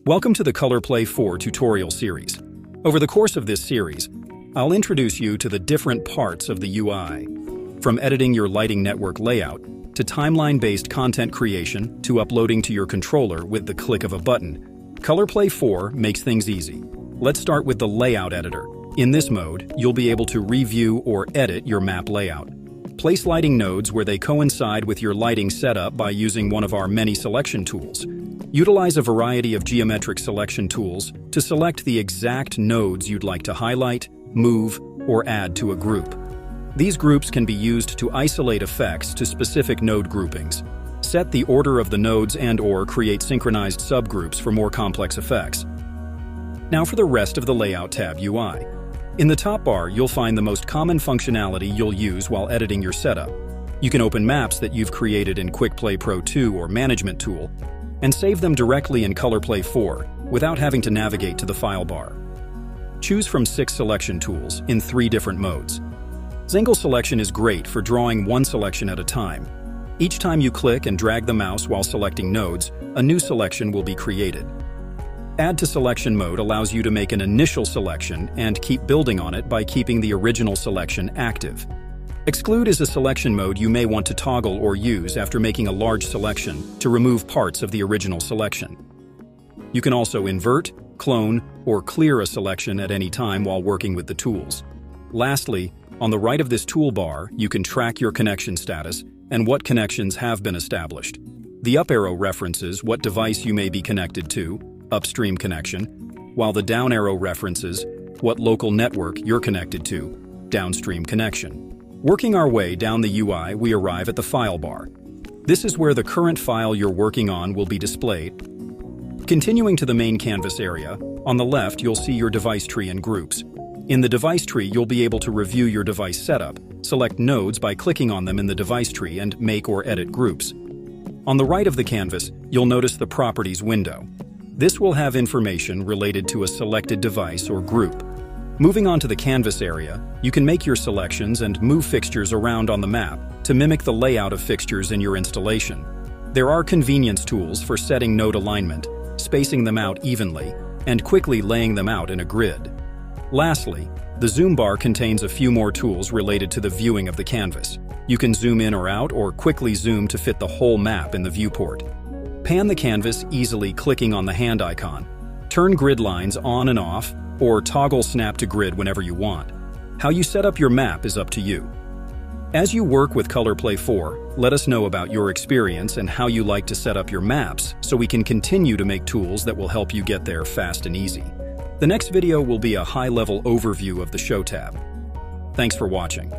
Welcome to the ColorPlay 4 tutorial series. Over the course of this series, I'll introduce you to the different parts of the UI. From editing your lighting network layout, to timeline-based content creation, to uploading to your controller with the click of a button, ColorPlay 4 makes things easy. Let's start with the Layout Editor. In this mode, you'll be able to review or edit your map layout. Place lighting nodes where they coincide with your lighting setup by using one of our many selection tools. Utilize a variety of geometric selection tools to select the exact nodes you'd like to highlight, move, or add to a group. These groups can be used to isolate effects to specific node groupings. Set the order of the nodes and/or create synchronized subgroups for more complex effects. Now for the rest of the Layout tab UI. In the top bar, you'll find the most common functionality you'll use while editing your setup. You can open maps that you've created in QuickPlay Pro 2 or Management Tool, and save them directly in ColorPlay 4 without having to navigate to the file bar. Choose from 6 selection tools in 3 different modes. Single selection is great for drawing one selection at a time. Each time you click and drag the mouse while selecting nodes, a new selection will be created. Add to Selection mode allows you to make an initial selection and keep building on it by keeping the original selection active. Exclude is a selection mode you may want to toggle or use after making a large selection to remove parts of the original selection. You can also invert, clone, or clear a selection at any time while working with the tools. Lastly, on the right of this toolbar, you can track your connection status and what connections have been established. The up arrow references what device you may be connected to, upstream connection, while the down arrow references what local network you're connected to, downstream connection. Working our way down the UI, we arrive at the file bar. This is where the current file you're working on will be displayed. Continuing to the main canvas area, on the left you'll see your device tree and groups. In the device tree, you'll be able to review your device setup, select nodes by clicking on them in the device tree, and make or edit groups. On the right of the canvas, you'll notice the Properties window. This will have information related to a selected device or group. Moving on to the canvas area, you can make your selections and move fixtures around on the map to mimic the layout of fixtures in your installation. There are convenience tools for setting node alignment, spacing them out evenly, and quickly laying them out in a grid. Lastly, the zoom bar contains a few more tools related to the viewing of the canvas. You can zoom in or out or quickly zoom to fit the whole map in the viewport. Pan the canvas easily clicking on the hand icon. Turn grid lines on and off, or toggle snap to grid whenever you want. How you set up your map is up to you. As you work with ColorPlay 4, let us know about your experience and how you like to set up your maps so we can continue to make tools that will help you get there fast and easy. The next video will be a high-level overview of the Show tab. Thanks for watching.